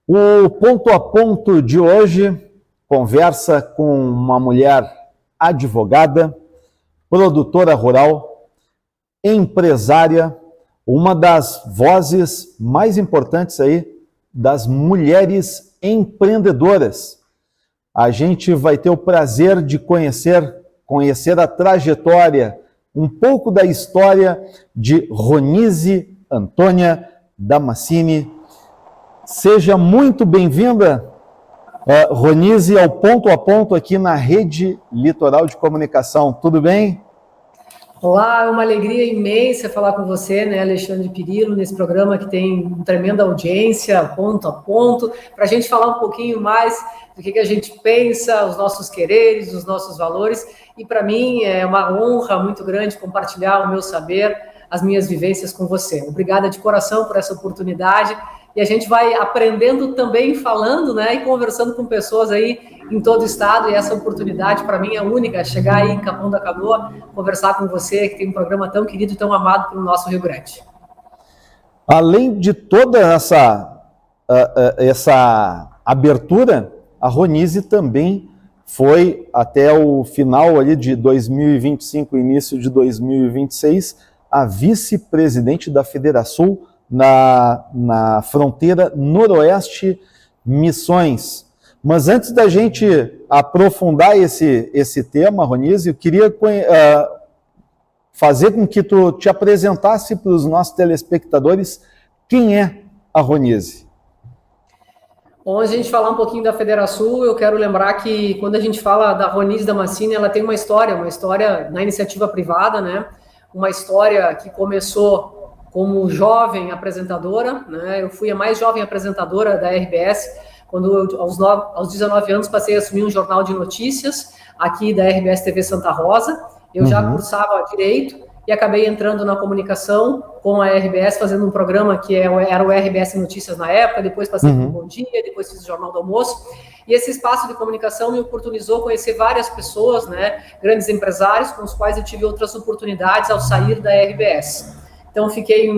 O ponto a ponto de hoje conversa com uma mulher advogada, produtora rural, empresária, uma das vozes mais importantes aí das mulheres empreendedoras. A gente vai ter o prazer de conhecer a trajetória, um pouco da história de Ronise Antônia Damascini. Seja muito bem-vinda, Ronise, ao ponto a ponto aqui na Rede Litoral de Comunicação. Tudo bem? Olá, é uma alegria imensa falar com você, né, Alexandre Pirillo, nesse programa que tem uma tremenda audiência, ponto a ponto, para a gente falar um pouquinho mais do que a gente pensa, os nossos quereres, os nossos valores, e para mim é uma honra muito grande compartilhar o meu saber, as minhas vivências com você. Obrigada de coração por essa oportunidade, e a gente vai aprendendo também falando, né, e conversando com pessoas aí em todo o estado, e essa oportunidade para mim é única, chegar aí em Capão da Canoa, conversar com você, que tem um programa tão querido e tão amado pelo nosso Rio Grande. Além de toda essa abertura, a Ronise também foi até o final ali de 2025, início de 2026, a vice-presidente da Federação na fronteira Noroeste Missões. Mas antes da gente aprofundar esse tema, Ronise, eu queria fazer com que tu te apresentasse para os nossos telespectadores quem é a Ronise. Bom, antes de a gente falar um pouquinho da Federação, eu quero lembrar que quando a gente fala da Ronise Damascini, ela tem uma história na iniciativa privada, né? Uma história que começou como jovem apresentadora, né? Eu fui a mais jovem apresentadora da RBS, quando eu, aos 19 anos, passei a assumir um jornal de notícias aqui da RBS TV Santa Rosa. Eu já cursava Direito e acabei entrando na comunicação com a RBS, fazendo um programa que era o RBS Notícias na época, depois passei por Bom Dia, depois fiz o Jornal do Almoço. E esse espaço de comunicação me oportunizou conhecer várias pessoas, né, grandes empresários, com os quais eu tive outras oportunidades ao sair da RBS. Então, fiquei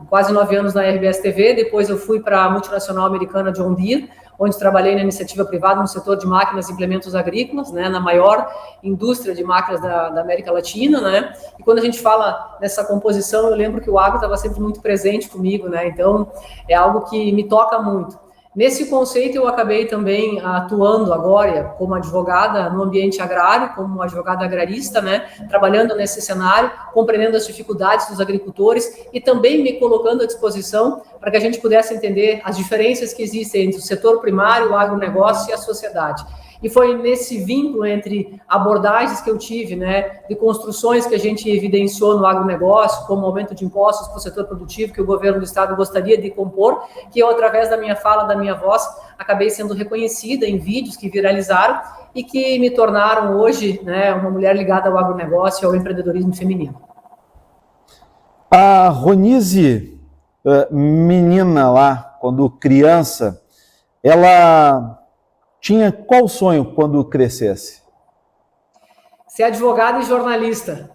quase 9 anos na RBS TV, depois eu fui para a multinacional americana John Deere, onde trabalhei na iniciativa privada no setor de máquinas e implementos agrícolas, né, na maior indústria de máquinas da América Latina, né, e quando a gente fala nessa composição, eu lembro que o agro estava sempre muito presente comigo, né, então é algo que me toca muito. Nesse conceito, eu acabei também atuando agora como advogada no ambiente agrário, como advogada agrarista, né, trabalhando nesse cenário, compreendendo as dificuldades dos agricultores e também me colocando à disposição para que a gente pudesse entender as diferenças que existem entre o setor primário, o agronegócio e a sociedade. E foi nesse vínculo entre abordagens que eu tive, né, de construções que a gente evidenciou no agronegócio, como aumento de impostos para o setor produtivo, que o governo do estado gostaria de compor, que eu, através da minha fala, da minha voz, acabei sendo reconhecida em vídeos que viralizaram e que me tornaram hoje, né, uma mulher ligada ao agronegócio e ao empreendedorismo feminino. A Ronise, menina lá, quando criança, ela tinha qual sonho quando crescesse? Ser advogada e jornalista.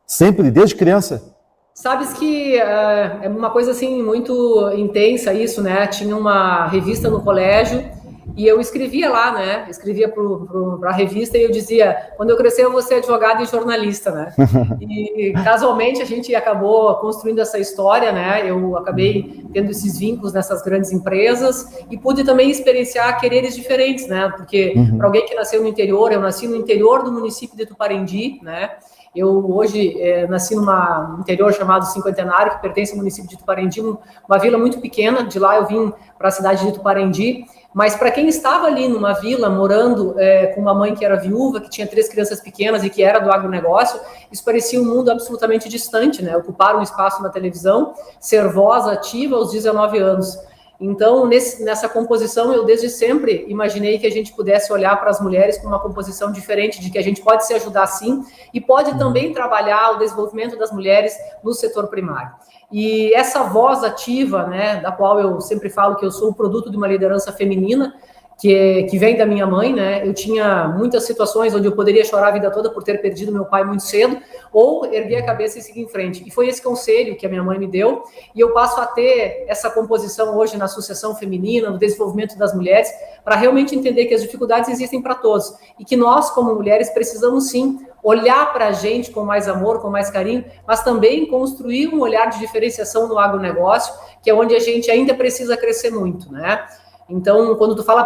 Sempre, desde criança? Sabes que é uma coisa assim muito intensa isso, né? Tinha uma revista no colégio e eu escrevia lá, né? Escrevia para a revista e eu dizia, quando eu crescer eu vou ser advogada e jornalista, né? E casualmente a gente acabou construindo essa história, né? Eu acabei tendo esses vínculos nessas grandes empresas e pude também experienciar quereres diferentes, né? Porque para alguém que nasceu no interior, eu nasci no interior do município de Tuparendi, né? Eu hoje nasci num interior chamado Cinquentenário, que pertence ao município de Tuparendi, uma vila muito pequena. De lá eu vim para a cidade de Tuparendi, mas para quem estava ali numa vila, morando com uma mãe que era viúva, que tinha 3 crianças pequenas e que era do agronegócio, isso parecia um mundo absolutamente distante, né? Ocupar um espaço na televisão, ser voz ativa aos 19 anos. Então, nessa composição, eu desde sempre imaginei que a gente pudesse olhar para as mulheres com uma composição diferente, de que a gente pode se ajudar sim, e pode também trabalhar o desenvolvimento das mulheres no setor primário. E essa voz ativa, né, da qual eu sempre falo que eu sou o produto de uma liderança feminina, que vem da minha mãe, né? Eu tinha muitas situações onde eu poderia chorar a vida toda por ter perdido meu pai muito cedo, ou erguer a cabeça e seguir em frente. E foi esse conselho que a minha mãe me deu, e eu passo a ter essa composição hoje na Associação Feminina, no desenvolvimento das mulheres, para realmente entender que as dificuldades existem para todos, e que nós, como mulheres, precisamos sim olhar para a gente com mais amor, com mais carinho, mas também construir um olhar de diferenciação no agronegócio, que é onde a gente ainda precisa crescer muito, né? Então, quando tu fala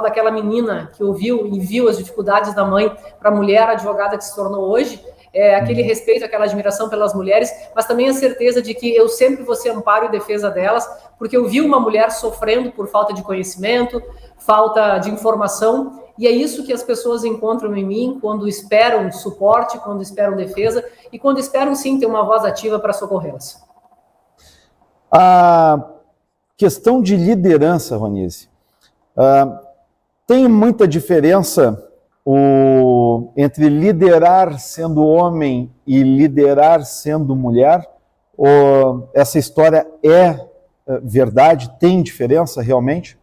daquela menina que ouviu e viu as dificuldades da mãe para a mulher advogada que se tornou hoje, é aquele respeito, aquela admiração pelas mulheres, mas também a certeza de que eu sempre vou ser amparo e defesa delas, porque eu vi uma mulher sofrendo por falta de conhecimento, falta de informação, e é isso que as pessoas encontram em mim quando esperam suporte, quando esperam defesa e quando esperam, sim, ter uma voz ativa para socorrê-las. Questão de liderança, Ronise. Tem muita diferença entre liderar sendo homem e liderar sendo mulher? Ou essa história é verdade? Tem diferença realmente?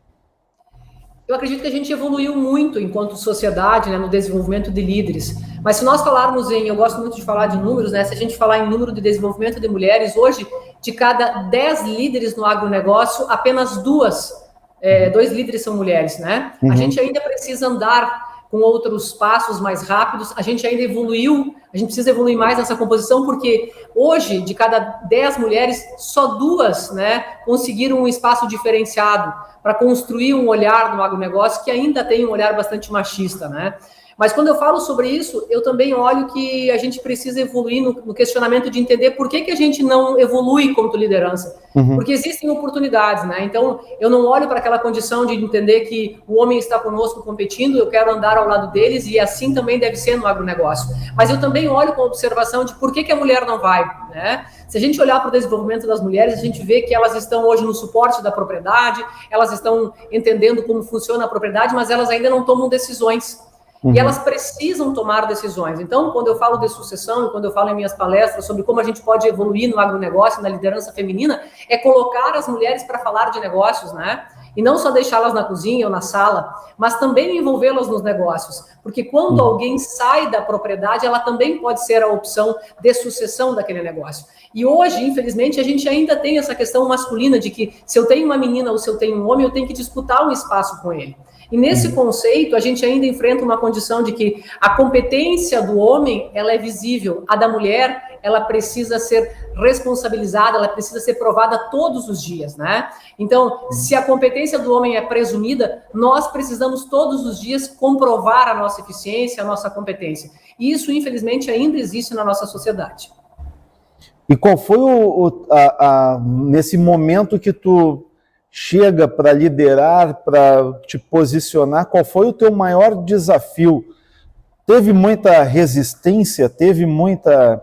Eu acredito que a gente evoluiu muito enquanto sociedade, né, no desenvolvimento de líderes. Mas se nós falarmos eu gosto muito de falar de números, né? Se a gente falar em número de desenvolvimento de mulheres, hoje, de cada 10 líderes no agronegócio, apenas dois líderes são mulheres, né? A gente ainda precisa andar com outros passos mais rápidos, a gente ainda evoluiu, a gente precisa evoluir mais nessa composição, porque hoje, de cada 10 mulheres, só 2, né, conseguiram um espaço diferenciado para construir um olhar no agronegócio que ainda tem um olhar bastante machista, né? Mas quando eu falo sobre isso, eu também olho que a gente precisa evoluir no questionamento de entender por que a gente não evolui como liderança. Porque existem oportunidades, né? Então, eu não olho para aquela condição de entender que o homem está conosco competindo, eu quero andar ao lado deles e assim também deve ser no agronegócio. Mas eu também olho com observação de por que a mulher não vai, né? Se a gente olhar para o desenvolvimento das mulheres, a gente vê que elas estão hoje no suporte da propriedade, elas estão entendendo como funciona a propriedade, mas elas ainda não tomam decisões. E elas precisam tomar decisões. Então, quando eu falo de sucessão, e quando eu falo em minhas palestras sobre como a gente pode evoluir no agronegócio, na liderança feminina, é colocar as mulheres para falar de negócios, né? E não só deixá-las na cozinha ou na sala, mas também envolvê-las nos negócios. Porque quando alguém sai da propriedade, ela também pode ser a opção de sucessão daquele negócio. E hoje, infelizmente, a gente ainda tem essa questão masculina de que se eu tenho uma menina ou se eu tenho um homem, eu tenho que disputar um espaço com ele. E nesse conceito, a gente ainda enfrenta uma condição de que a competência do homem, ela é visível. A da mulher, ela precisa ser responsabilizada, ela precisa ser provada todos os dias, né? Então, se a competência do homem é presumida, nós precisamos todos os dias comprovar a nossa eficiência, a nossa competência. E isso, infelizmente, ainda existe na nossa sociedade. E qual foi nesse momento que tu chega para liderar, para te posicionar, qual foi o teu maior desafio? Teve muita resistência, teve muita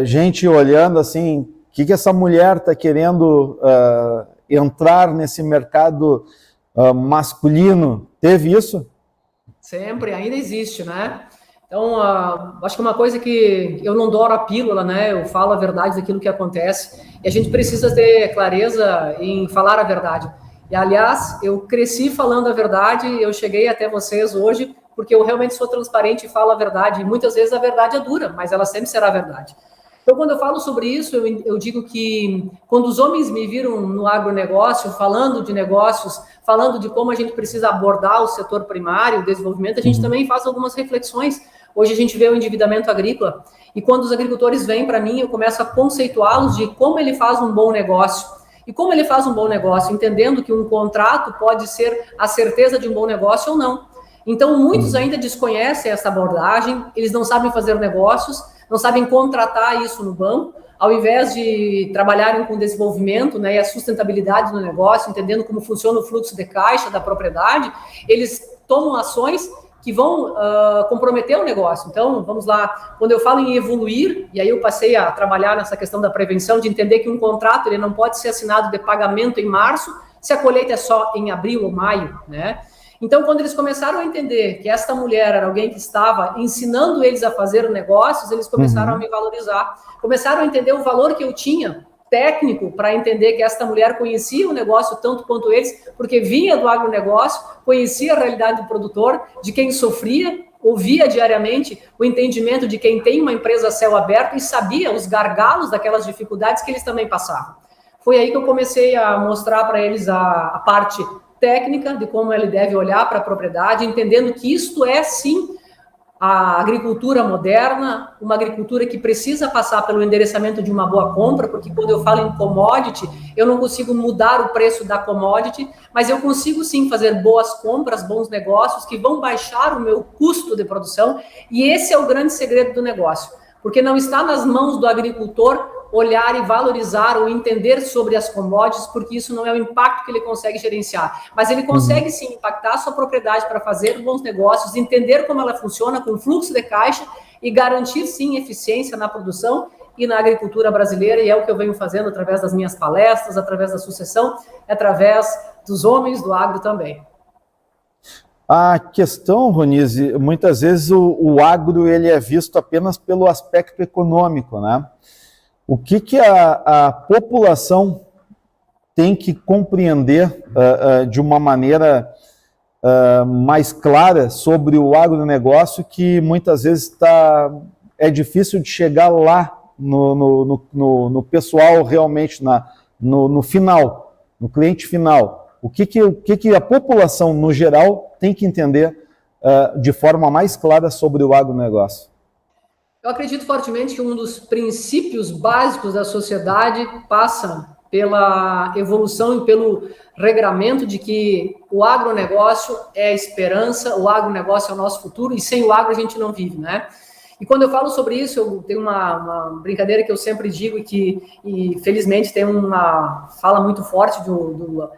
gente olhando assim, o que essa mulher está querendo entrar nesse mercado masculino? Teve isso? Sempre, ainda existe, né? Então, acho que uma coisa que eu não douro a pílula, né? Eu falo a verdade daquilo que acontece. E a gente precisa ter clareza em falar a verdade. E, aliás, eu cresci falando a verdade, eu cheguei até vocês hoje porque eu realmente sou transparente e falo a verdade. E muitas vezes a verdade é dura, mas ela sempre será verdade. Então, quando eu falo sobre isso, eu digo que quando os homens me viram no agronegócio, falando de negócios, falando de como a gente precisa abordar o setor primário, o desenvolvimento, a gente também faz algumas reflexões. Hoje a gente vê o endividamento agrícola, e quando os agricultores vêm para mim, eu começo a conceituá-los de como ele faz um bom negócio. E como ele faz um bom negócio, entendendo que um contrato pode ser a certeza de um bom negócio ou não. Então, muitos ainda desconhecem essa abordagem, eles não sabem fazer negócios, não sabem contratar isso no banco, ao invés de trabalharem com desenvolvimento, né, e a sustentabilidade do negócio, entendendo como funciona o fluxo de caixa da propriedade, eles tomam ações que vão comprometer o negócio. Então, vamos lá, quando eu falo em evoluir, e aí eu passei a trabalhar nessa questão da prevenção, de entender que um contrato ele não pode ser assinado de pagamento em março, se a colheita é só em abril ou maio, né? Então, quando eles começaram a entender que esta mulher era alguém que estava ensinando eles a fazer negócios, eles começaram a me valorizar, começaram a entender o valor que eu tinha técnico para entender que esta mulher conhecia o negócio tanto quanto eles, porque vinha do agronegócio, conhecia a realidade do produtor, de quem sofria, ouvia diariamente o entendimento de quem tem uma empresa a céu aberto e sabia os gargalos daquelas dificuldades que eles também passavam. Foi aí que eu comecei a mostrar para eles a parte técnica de como ele deve olhar para a propriedade, entendendo que isto é, sim, a agricultura moderna, uma agricultura que precisa passar pelo endereçamento de uma boa compra, porque quando eu falo em commodity, eu não consigo mudar o preço da commodity, mas eu consigo sim fazer boas compras, bons negócios, que vão baixar o meu custo de produção, e esse é o grande segredo do negócio, porque não está nas mãos do agricultor olhar e valorizar ou entender sobre as commodities, porque isso não é o impacto que ele consegue gerenciar. Mas ele consegue, sim, impactar a sua propriedade para fazer bons negócios, entender como ela funciona com fluxo de caixa e garantir, sim, eficiência na produção e na agricultura brasileira, e é o que eu venho fazendo através das minhas palestras, através da sucessão, através dos homens do agro também. A questão, Ronise, muitas vezes o agro ele é visto apenas pelo aspecto econômico, né? O que a população tem que compreender de uma maneira mais clara sobre o agronegócio, que muitas vezes é difícil de chegar lá no pessoal realmente, no final, no cliente final. O que a população, no geral, tem que entender de forma mais clara sobre o agronegócio? Eu acredito fortemente que um dos princípios básicos da sociedade passa pela evolução e pelo regramento de que o agronegócio é a esperança, o agronegócio é o nosso futuro, e sem o agro a gente não vive, né? E quando eu falo sobre isso, eu tenho uma brincadeira que eu sempre digo e felizmente tem uma fala muito forte do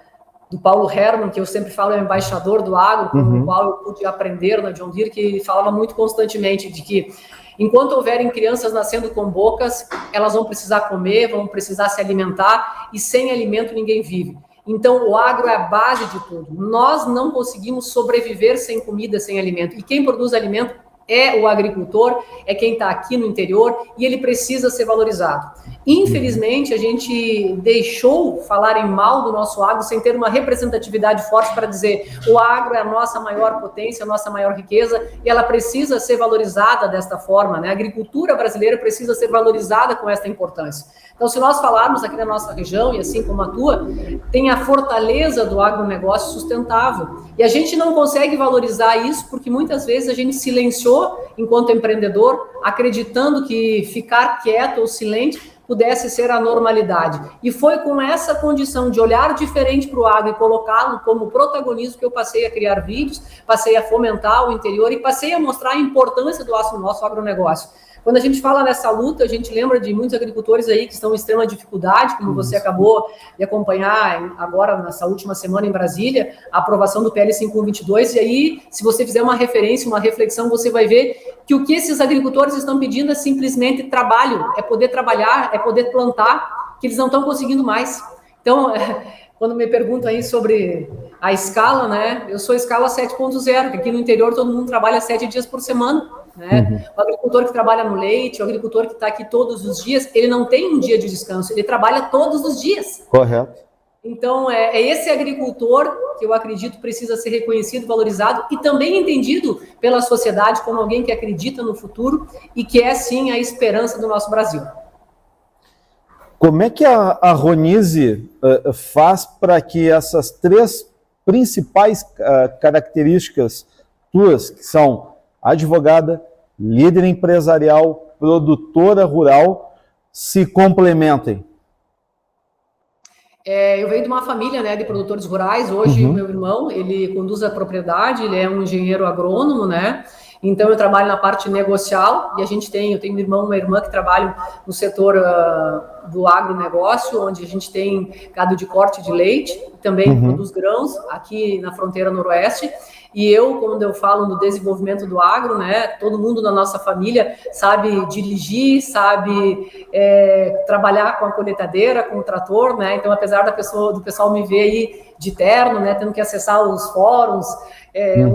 Paulo Hermann, que eu sempre falo é o embaixador do agro, com o qual eu pude aprender na John Deere, que ele falava muito constantemente de que enquanto houverem crianças nascendo com bocas, elas vão precisar comer, vão precisar se alimentar, e sem alimento ninguém vive. Então, o agro é a base de tudo. Nós não conseguimos sobreviver sem comida, sem alimento. E quem produz alimento é o agricultor, é quem está aqui no interior, e ele precisa ser valorizado. Infelizmente, a gente deixou falarem mal do nosso agro sem ter uma representatividade forte para dizer o agro é a nossa maior potência, a nossa maior riqueza, e ela precisa ser valorizada desta forma, né? A agricultura brasileira precisa ser valorizada com esta importância. Então, se nós falarmos aqui na nossa região, e assim como a tua, tem a fortaleza do agronegócio sustentável. E a gente não consegue valorizar isso porque muitas vezes a gente silenciou enquanto empreendedor, acreditando que ficar quieto ou silente pudesse ser a normalidade. E foi com essa condição de olhar diferente para o agro e colocá-lo como protagonismo que eu passei a criar vídeos, passei a fomentar o interior e passei a mostrar a importância do nosso agronegócio. Quando a gente fala nessa luta, a gente lembra de muitos agricultores aí que estão em extrema dificuldade, como você acabou de acompanhar agora, nessa última semana em Brasília, a aprovação do PL 5122, e aí, se você fizer uma referência, uma reflexão, você vai ver que o que esses agricultores estão pedindo é simplesmente trabalho, é poder trabalhar, é poder plantar, que eles não estão conseguindo mais. Então, quando me perguntam aí sobre a escala, né, eu sou escala 7.0, que aqui no interior todo mundo trabalha 7 dias por semana, né? O agricultor que trabalha no leite, o agricultor que está aqui todos os dias, ele não tem um dia de descanso, ele trabalha todos os dias. Correto. Então, é esse agricultor que eu acredito precisa ser reconhecido, valorizado e também entendido pela sociedade como alguém que acredita no futuro e que é, sim, a esperança do nosso Brasil. Como é que a Ronise faz para que essas três principais características tuas, que são advogada, líder empresarial, produtora rural, se complementem? Eu venho de uma família, né, de produtores rurais. Hoje, o meu irmão, ele conduz a propriedade, ele é um engenheiro agrônomo, né? Então, eu trabalho na parte negocial e eu tenho um irmão e uma irmã que trabalham no setor do agronegócio, onde a gente tem gado de corte de leite, também produz grãos aqui na fronteira noroeste. E eu, quando eu falo no desenvolvimento do agro, né, todo mundo na nossa família sabe dirigir, sabe trabalhar com a colheitadeira, com o trator, né? Então, apesar do pessoal me ver aí de terno, né, tendo que acessar os fóruns,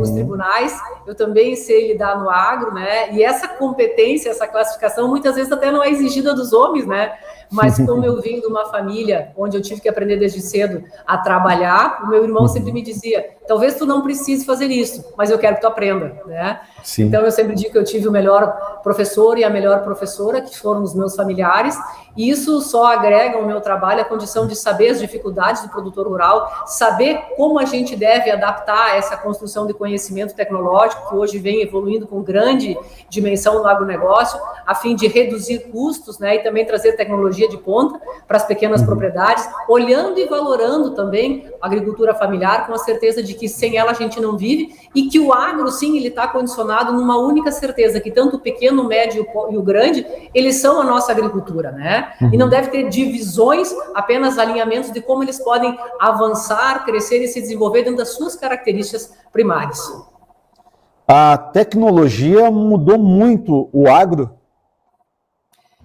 os tribunais, eu também sei lidar no agro, né? E essa competência, essa classificação, muitas vezes até não é exigida dos homens, né? mas como eu vim de uma família onde eu tive que aprender desde cedo a trabalhar, o meu irmão sempre me dizia, talvez tu não precise fazer isso, mas eu quero que tu aprenda, né? Sim. Então eu sempre digo que eu tive o melhor professor e a melhor professora, que foram os meus familiares, e isso só agrega ao meu trabalho a condição de saber as dificuldades do produtor rural, saber como a gente deve adaptar essa construção de conhecimento tecnológico, que hoje vem evoluindo com grande dimensão no agronegócio, a fim de reduzir custos, né, e também trazer tecnologia de ponta para as pequenas propriedades, olhando e valorando também a agricultura familiar, com a certeza de que sem ela a gente não vive, e que o agro, sim, ele está condicionado numa única certeza, que tanto o pequeno, o médio e o grande, eles são a nossa agricultura, né? E não deve ter divisões, apenas alinhamentos de como eles podem avançar, crescer e se desenvolver dentro das suas características primárias. A tecnologia mudou muito o agro?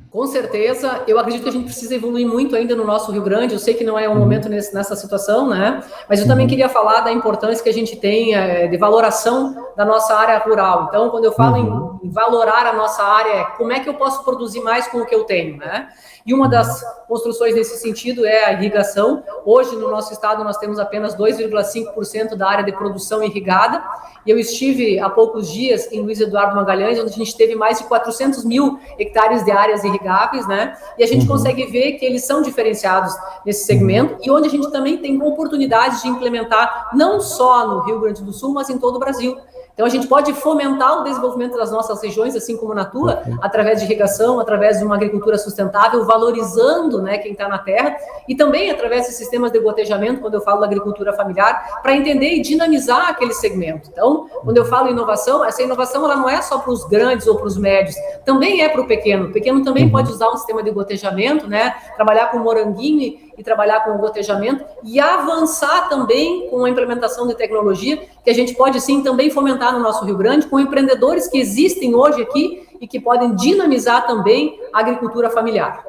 Com certeza, eu acredito que a gente precisa evoluir muito ainda no nosso Rio Grande. Eu sei que não é um momento nessa situação, né? Mas eu também queria falar da importância que a gente tem de valoração da nossa área rural. Então, quando eu falo em valorar a nossa área, como é que eu posso produzir mais com o que eu tenho, né? E uma das construções nesse sentido é a irrigação. Hoje, no nosso estado, nós temos apenas 2,5% da área de produção irrigada. E eu estive há poucos dias em Luiz Eduardo Magalhães, onde a gente teve mais de 400 mil hectares de áreas irrigáveis, né? E a gente consegue ver que eles são diferenciados nesse segmento e onde a gente também tem oportunidades de implementar, não só no Rio Grande do Sul, mas em todo o Brasil. Então, a gente pode fomentar o desenvolvimento das nossas regiões, assim como na tua, através de irrigação, através de uma agricultura sustentável, valorizando, né, quem está na terra, e também através de sistemas de gotejamento, quando eu falo da agricultura familiar, para entender e dinamizar aquele segmento. Então, quando eu falo inovação, essa inovação ela não é só para os grandes ou para os médios, também é para o pequeno. O pequeno também pode usar um sistema de gotejamento, né, trabalhar com moranguinho e trabalhar com o gotejamento e avançar também com a implementação de tecnologia, que a gente pode, sim, também fomentar no nosso Rio Grande, com empreendedores que existem hoje aqui e que podem dinamizar também a agricultura familiar.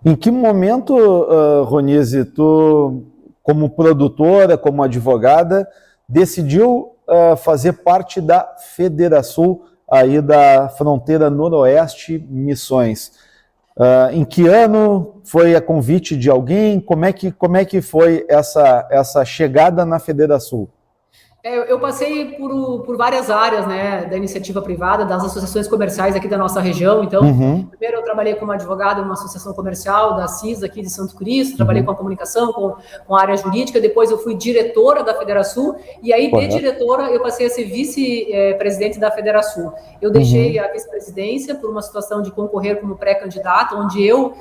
Em que momento, Ronise, tu, como produtora, como advogada, decidiu fazer parte da Federasul, aí da fronteira Noroeste Missões? Em que ano foi a convite de alguém? Como é que foi essa chegada na Federasul? Eu passei por várias áreas, né, da iniciativa privada, das associações comerciais aqui da nossa região. Então, primeiro eu trabalhei como advogado em uma associação comercial da CIS aqui de Santo Cristo, trabalhei com a comunicação, com a área jurídica, depois eu fui diretora da Federasul, e aí de diretora eu passei a ser vice-presidente da Federasul. Eu deixei a vice-presidência por uma situação de concorrer como pré-candidato, onde eu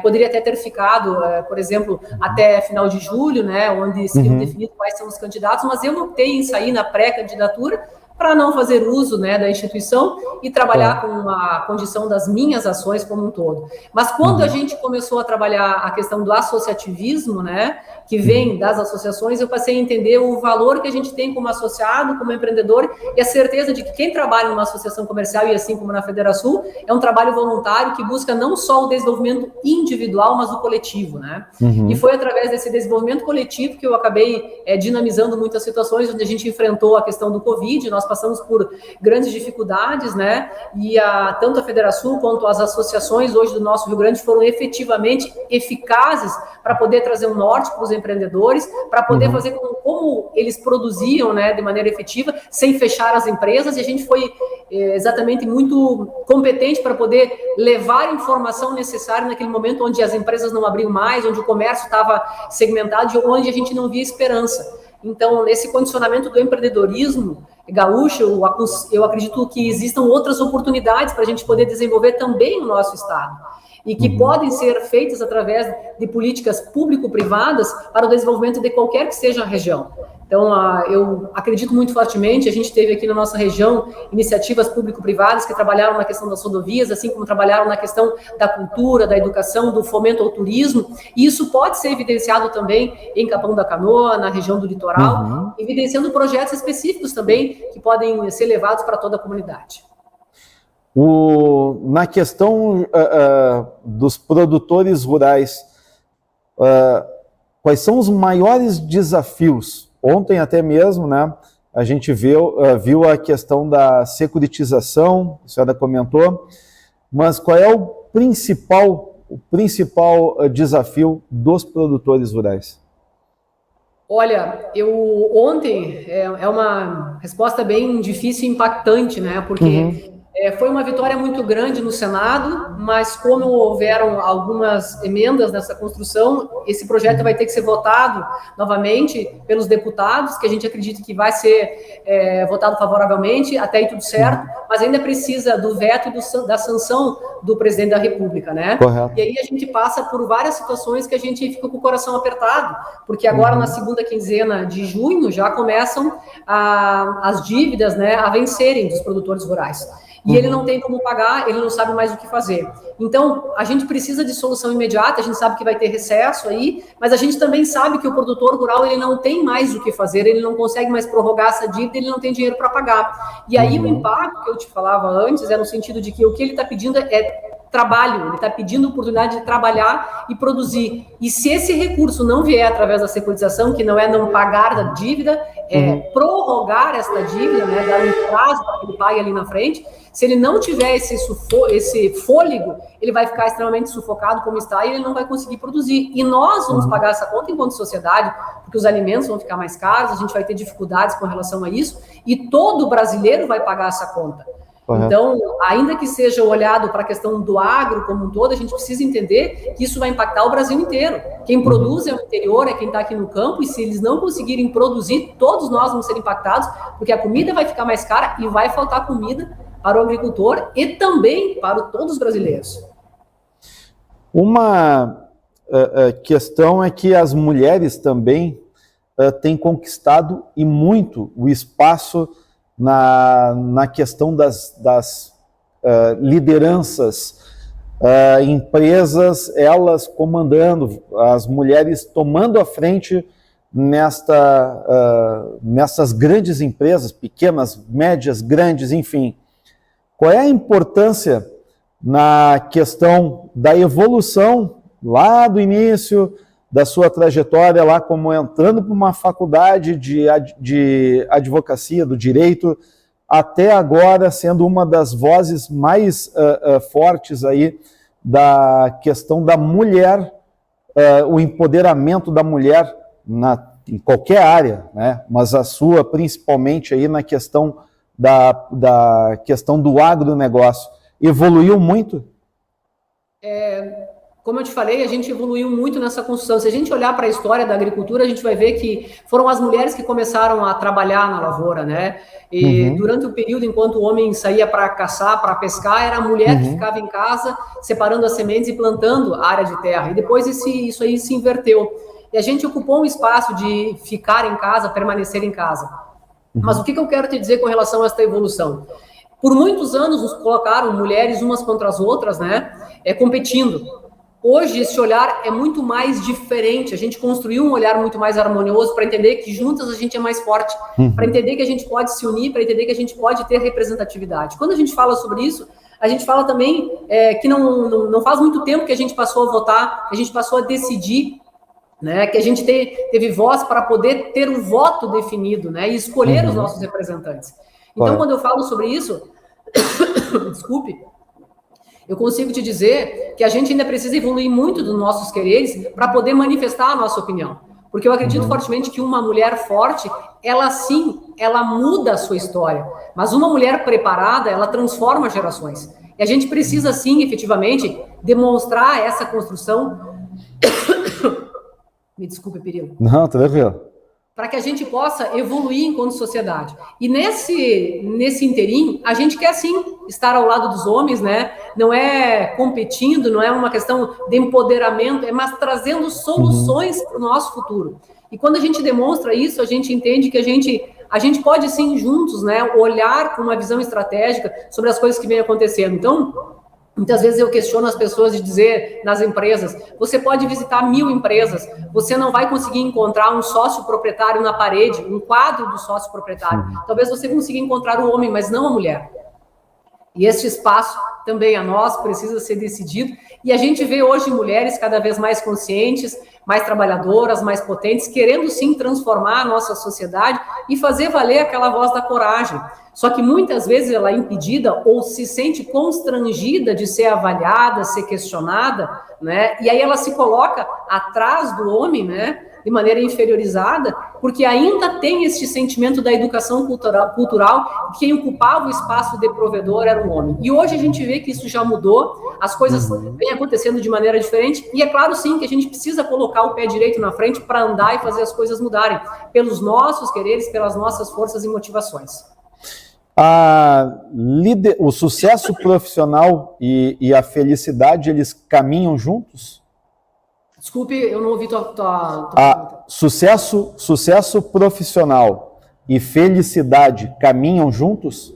poderia até ter ficado, por exemplo, até final de julho, né, onde seriam definidos quais são os candidatos, mas eu optei em sair na pré-candidatura para não fazer uso, né, da instituição e trabalhar com a condição das minhas ações como um todo. Mas quando a gente começou a trabalhar a questão do associativismo, né, que vem das associações, eu passei a entender o valor que a gente tem como associado, como empreendedor, e a certeza de que quem trabalha numa associação comercial, e assim como na Federasul, é um trabalho voluntário que busca não só o desenvolvimento individual, mas o coletivo, né? E foi através desse desenvolvimento coletivo que eu acabei dinamizando muitas situações, onde a gente enfrentou a questão do Covid. Nós passamos por grandes dificuldades, né? E tanto a Federasul quanto as associações hoje do nosso Rio Grande foram efetivamente eficazes para poder trazer um norte para os empreendedores, para poder fazer como eles produziam, né, de maneira efetiva, sem fechar as empresas, e a gente foi exatamente muito competente para poder levar a informação necessária naquele momento onde as empresas não abriam mais, onde o comércio estava segmentado e onde a gente não via esperança. Então, nesse condicionamento do empreendedorismo gaúcho, eu acredito que existam outras oportunidades para a gente poder desenvolver também o nosso estado, e que podem ser feitas através de políticas público-privadas para o desenvolvimento de qualquer que seja a região. Então, eu acredito muito fortemente, a gente teve aqui na nossa região iniciativas público-privadas que trabalharam na questão das rodovias, assim como trabalharam na questão da cultura, da educação, do fomento ao turismo, e isso pode ser evidenciado também em Capão da Canoa, na região do litoral, evidenciando projetos específicos também que podem ser levados para toda a comunidade. Na questão dos produtores rurais, quais são os maiores desafios? Ontem até mesmo, né, a gente viu a questão da securitização, a senhora comentou, mas qual é o principal o principal desafio dos produtores rurais? Olha, ontem é uma resposta bem difícil e impactante, né? Porque foi uma vitória muito grande no Senado, mas como houveram algumas emendas nessa construção, esse projeto vai ter que ser votado novamente pelos deputados, que a gente acredita que vai ser votado favoravelmente, até aí tudo certo, mas ainda precisa do veto e da sanção do presidente da República, né? Correto. E aí a gente passa por várias situações que a gente fica com o coração apertado, porque agora na segunda quinzena de junho já começam as dívidas, né, a vencerem dos produtores rurais. E ele não tem como pagar, ele não sabe mais o que fazer. Então, a gente precisa de solução imediata, a gente sabe que vai ter recesso aí, mas a gente também sabe que o produtor rural, ele não tem mais o que fazer, ele não consegue mais prorrogar essa dívida, ele não tem dinheiro para pagar. E aí o impacto que eu te falava antes é no sentido de que o que ele está pedindo é trabalho, ele está pedindo oportunidade de trabalhar e produzir. E se esse recurso não vier através da securitização, que não é não pagar da dívida, é prorrogar esta dívida, né, dar um prazo para que ele pague ali na frente, se ele não tiver esse fôlego, ele vai ficar extremamente sufocado como está e ele não vai conseguir produzir. E nós vamos pagar essa conta enquanto sociedade, porque os alimentos vão ficar mais caros, a gente vai ter dificuldades com relação a isso, e todo brasileiro vai pagar essa conta. Então, ainda que seja olhado para a questão do agro como um todo, a gente precisa entender que isso vai impactar o Brasil inteiro. Quem produz é o interior, é quem está aqui no campo, e se eles não conseguirem produzir, todos nós vamos ser impactados, porque a comida vai ficar mais cara e vai faltar comida para o agricultor e também para todos os brasileiros. Uma questão é que as mulheres também têm conquistado e muito o espaço na questão das lideranças, empresas, elas comandando, as mulheres tomando a frente nessas grandes empresas, pequenas, médias, grandes, enfim. Qual é a importância na questão da evolução lá do início da sua trajetória, lá como entrando para uma faculdade de advocacia, do direito, até agora sendo uma das vozes mais fortes aí da questão da mulher, o empoderamento da mulher em qualquer área, né? Mas a sua principalmente aí na questão da questão do agronegócio. Evoluiu muito? Como eu te falei, a gente evoluiu muito nessa construção. Se a gente olhar para a história da agricultura, a gente vai ver que foram as mulheres que começaram a trabalhar na lavoura, né? E durante o período, enquanto o homem saía para caçar, para pescar, era a mulher que ficava em casa, separando as sementes e plantando a área de terra. E depois isso aí se inverteu. E a gente ocupou um espaço de ficar em casa, permanecer em casa. Mas o que eu quero te dizer com relação a esta evolução? Por muitos anos nos colocaram mulheres umas contra as outras, né? Competindo. Hoje esse olhar é muito mais diferente, a gente construiu um olhar muito mais harmonioso para entender que juntas a gente é mais forte, para entender que a gente pode se unir, para entender que a gente pode ter representatividade. Quando a gente fala sobre isso, a gente fala também que não faz muito tempo que a gente passou a votar, que a gente passou a decidir, né, que a gente teve voz para poder ter o voto definido, né, e escolher os nossos representantes. Então, quando eu falo sobre isso, desculpe, eu consigo te dizer que a gente ainda precisa evoluir muito dos nossos quereres para poder manifestar a nossa opinião. Porque eu acredito fortemente que uma mulher forte, ela sim, ela muda a sua história. Mas uma mulher preparada, ela transforma gerações. E a gente precisa sim, efetivamente, demonstrar essa construção. Me desculpe, Pirilo. Não, tranquilo. Para que a gente possa evoluir enquanto sociedade. E nesse inteirinho, a gente quer sim estar ao lado dos homens, né? Não é competindo, não é uma questão de empoderamento, mas trazendo soluções para o nosso futuro. E quando a gente demonstra isso, a gente entende que a gente pode sim juntos, né, olhar com uma visão estratégica sobre as coisas que vêm acontecendo. Então, muitas vezes eu questiono as pessoas de dizer nas empresas, você pode visitar 1000 empresas, você não vai conseguir encontrar um sócio proprietário na parede, um quadro do sócio proprietário. Talvez você consiga encontrar o homem, mas não a mulher. E este espaço também a nós, precisa ser decidido. E a gente vê hoje mulheres cada vez mais conscientes, mais trabalhadoras, mais potentes, querendo sim transformar a nossa sociedade e fazer valer aquela voz da coragem. Só que muitas vezes ela é impedida ou se sente constrangida de ser avaliada, ser questionada, né? E aí ela se coloca atrás do homem, né? De maneira inferiorizada, porque ainda tem este sentimento da educação cultural, que quem ocupava o espaço de provedor era o homem. E hoje a gente vê que isso já mudou, as coisas vêm acontecendo de maneira diferente, e é claro sim que a gente precisa colocar o pé direito na frente para andar e fazer as coisas mudarem, pelos nossos quereres, pelas nossas forças e motivações. O sucesso profissional e a felicidade, eles caminham juntos? Desculpe, eu não ouvi tua pergunta. Sucesso profissional e felicidade caminham juntos?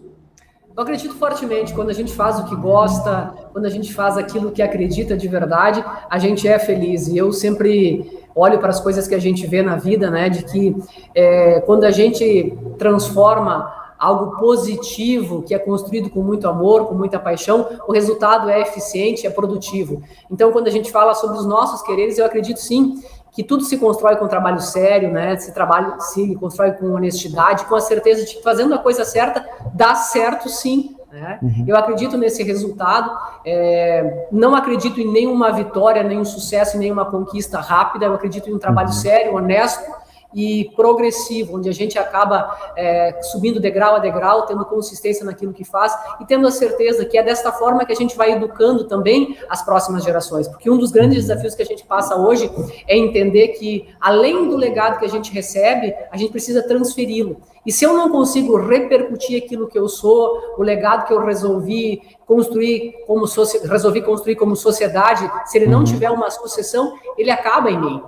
Eu acredito fortemente, quando a gente faz o que gosta, quando a gente faz aquilo que acredita de verdade, a gente é feliz. E eu sempre olho para as coisas que a gente vê na vida, né, de que quando a gente transforma algo positivo, que é construído com muito amor, com muita paixão, o resultado é eficiente, é produtivo. Então, quando a gente fala sobre os nossos quereres, eu acredito sim que tudo se constrói com trabalho sério, né? Se constrói com honestidade, com a certeza de que fazendo a coisa certa, dá certo sim. Né? Eu acredito nesse resultado, não acredito em nenhuma vitória, nenhum sucesso, nenhuma conquista rápida, eu acredito em um trabalho sério, honesto, e progressivo, onde a gente acaba subindo degrau a degrau, tendo consistência naquilo que faz e tendo a certeza que é desta forma que a gente vai educando também as próximas gerações, porque um dos grandes desafios que a gente passa hoje é entender que, além do legado que a gente recebe, a gente precisa transferi-lo. E se eu não consigo repercutir aquilo que eu sou, o legado que eu resolvi construir como sociedade, se ele não tiver uma sucessão, ele acaba em mim.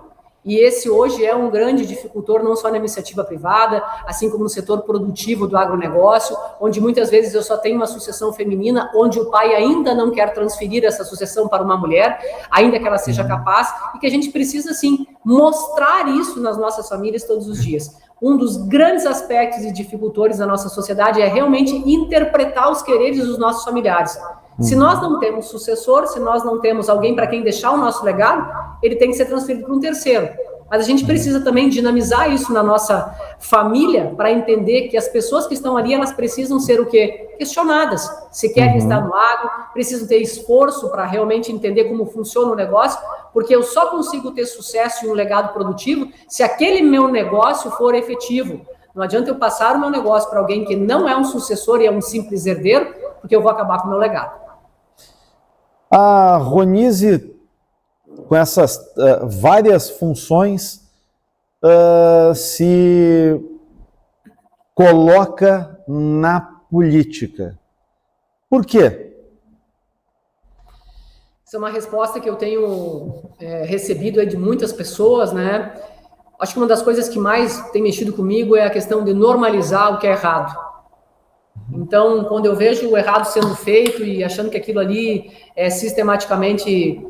E esse hoje é um grande dificultor, não só na iniciativa privada, assim como no setor produtivo do agronegócio, onde muitas vezes eu só tenho uma sucessão feminina, onde o pai ainda não quer transferir essa sucessão para uma mulher, ainda que ela seja capaz, e que a gente precisa, sim, mostrar isso nas nossas famílias todos os dias. Um dos grandes aspectos e dificultores da nossa sociedade é realmente interpretar os quereres dos nossos familiares. Se nós não temos sucessor, se nós não temos alguém para quem deixar o nosso legado, ele tem que ser transferido para um terceiro. Mas a gente precisa também dinamizar isso na nossa família para entender que as pessoas que estão ali, elas precisam ser o quê? Questionadas. Se querem estar no agro, precisam ter esforço para realmente entender como funciona o negócio, porque eu só consigo ter sucesso e um legado produtivo se aquele meu negócio for efetivo. Não adianta eu passar o meu negócio para alguém que não é um sucessor e é um simples herdeiro, porque eu vou acabar com o meu legado. A Ronise, com essas várias funções, se coloca na política. Por quê? Essa é uma resposta que eu tenho recebido de muitas pessoas, né? Acho que uma das coisas que mais tem mexido comigo é a questão de normalizar o que é errado. Então, quando eu vejo o errado sendo feito e achando que aquilo ali é sistematicamente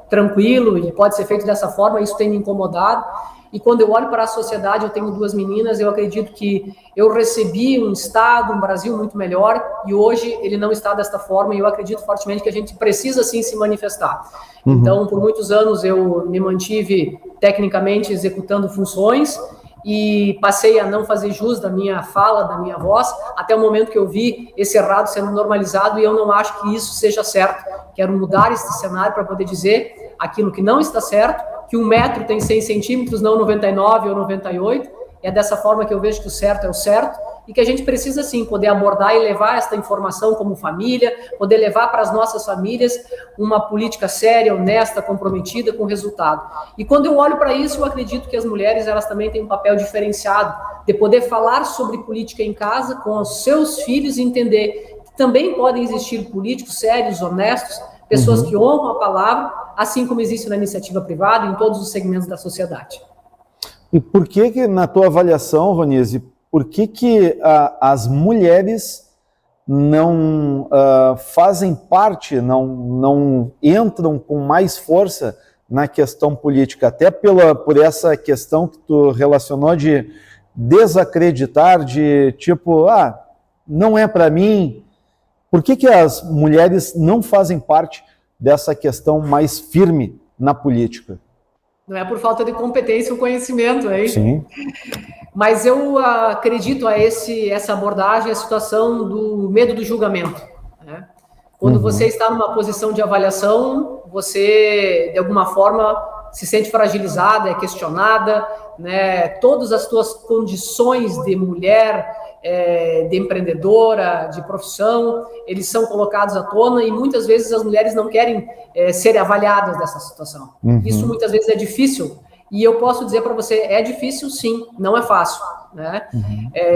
tranquilo e pode ser feito dessa forma, isso tem me incomodado. E quando eu olho para a sociedade, eu tenho 2 meninas, eu acredito que eu recebi um Estado, um Brasil muito melhor, e hoje ele não está desta forma, e eu acredito fortemente que a gente precisa sim se manifestar. Então, por muitos anos eu me mantive tecnicamente executando funções, e passei a não fazer jus da minha fala, da minha voz, até o momento que eu vi esse errado sendo normalizado, e eu não acho que isso seja certo. Quero mudar esse cenário para poder dizer aquilo que não está certo, que 1 metro tem 100 centímetros, não 99 ou 98, é dessa forma que eu vejo que o certo é o certo, e que a gente precisa, sim, poder abordar e levar esta informação como família, poder levar para as nossas famílias uma política séria, honesta, comprometida com o resultado. E quando eu olho para isso, eu acredito que as mulheres, elas também têm um papel diferenciado, de poder falar sobre política em casa com os seus filhos e entender que também podem existir políticos sérios, honestos, pessoas que honram a palavra, assim como existe na iniciativa privada, em todos os segmentos da sociedade. E por que na tua avaliação, Ronise, por que as mulheres não fazem parte, não entram com mais força na questão política? Até por essa questão que tu relacionou de desacreditar, de tipo, não é para mim, Por que as mulheres não fazem parte dessa questão mais firme na política? Não é por falta de competência ou conhecimento, hein? Sim. Mas eu acredito a essa abordagem, a situação do medo do julgamento, né? Quando você está numa posição de avaliação, você, de alguma forma, se sente fragilizada, é questionada, né? Todas as suas condições de mulher, de empreendedora, de profissão, eles são colocados à tona e muitas vezes as mulheres não querem ser avaliadas dessa situação. Isso muitas vezes é difícil. E eu posso dizer para você, é difícil sim, não é fácil, né?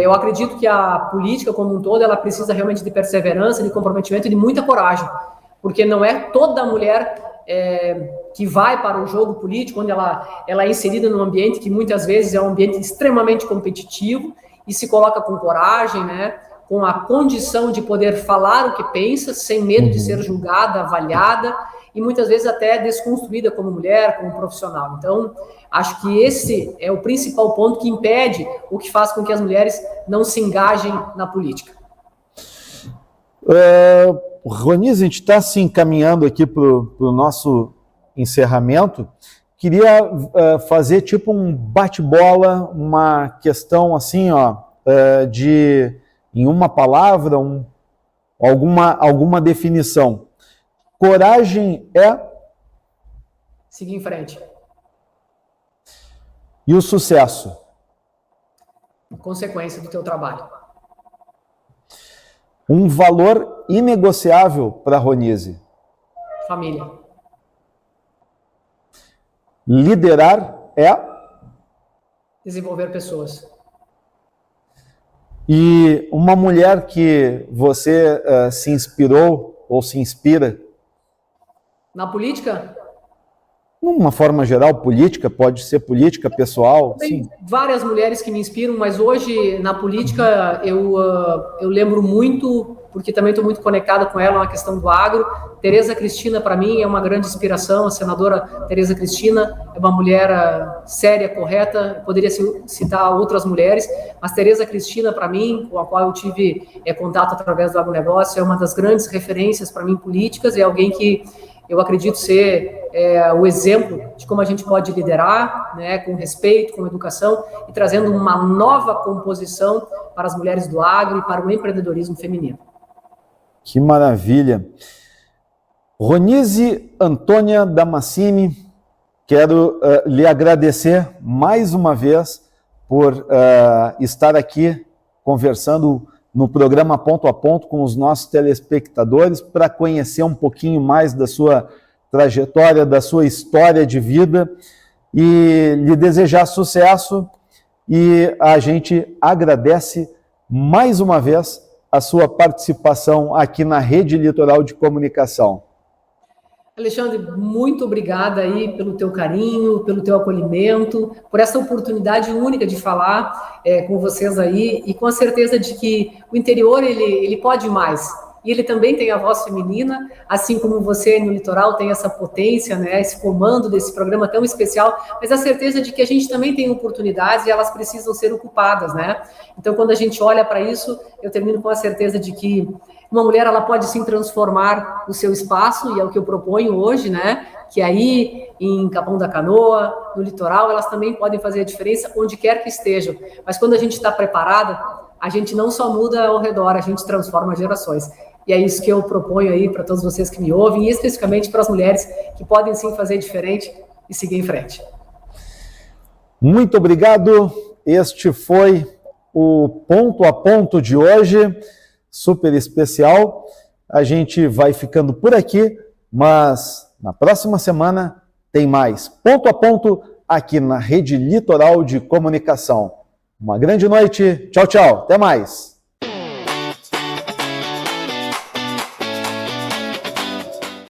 Eu acredito que a política como um todo, ela precisa realmente de perseverança, de comprometimento e de muita coragem, porque não é toda mulher que vai para o jogo político, onde ela é inserida num ambiente que muitas vezes é um ambiente extremamente competitivo e se coloca com coragem, né? Com a condição de poder falar o que pensa, sem medo de ser julgada, avaliada, e muitas vezes até desconstruída como mulher, como profissional. Então, acho que esse é o principal ponto que impede, o que faz com que as mulheres não se engajem na política. Ronise, a gente está se encaminhando aqui para o nosso encerramento. Queria fazer tipo um bate-bola, uma questão assim, ó, em uma palavra, alguma definição. Coragem é? Seguir em frente. E o sucesso? Consequência do teu trabalho. Um valor inegociável para a Ronise? Família. Liderar é? Desenvolver pessoas. E uma mulher que você se inspirou ou se inspira? Na política? Numa forma geral, política, pode ser política pessoal. Tem sim. várias mulheres que me inspiram, mas hoje na política eu lembro muito, porque também estou muito conectada com ela na questão do agro. Tereza Cristina, para mim, é uma grande inspiração. A senadora Tereza Cristina é uma mulher séria, correta. Eu poderia citar outras mulheres, mas Tereza Cristina, para mim, com a qual eu tive contato através do agronegócio, é uma das grandes referências para mim políticas. É alguém que eu acredito ser o exemplo de como a gente pode liderar, né, com respeito, com educação e trazendo uma nova composição para as mulheres do agro e para o empreendedorismo feminino. Que maravilha! Ronise Antônia Damascini, quero lhe agradecer mais uma vez por estar aqui conversando no programa Ponto a Ponto com os nossos telespectadores para conhecer um pouquinho mais da sua trajetória, da sua história de vida e lhe desejar sucesso, e a gente agradece mais uma vez a sua participação aqui na Rede Litoral de Comunicação. Alexandre, muito obrigada aí pelo teu carinho, pelo teu acolhimento, por essa oportunidade única de falar com vocês aí, e com a certeza de que o interior, ele pode mais. E ele também tem a voz feminina, assim como você no litoral tem essa potência, né, esse comando desse programa tão especial, mas a certeza de que a gente também tem oportunidades e elas precisam ser ocupadas, né? Então, quando a gente olha para isso, eu termino com a certeza de que uma mulher, ela pode sim transformar o seu espaço, e é o que eu proponho hoje, né? Que aí, em Capão da Canoa, no litoral, elas também podem fazer a diferença onde quer que estejam. Mas quando a gente está preparada, a gente não só muda ao redor, a gente transforma gerações. E é isso que eu proponho aí para todos vocês que me ouvem, e especificamente para as mulheres que podem sim fazer diferente e seguir em frente. Muito obrigado. Este foi o Ponto a Ponto de hoje, super especial. A gente vai ficando por aqui, mas na próxima semana tem mais Ponto a Ponto aqui na Rede Litoral de Comunicação. Uma grande noite. Tchau, tchau. Até mais.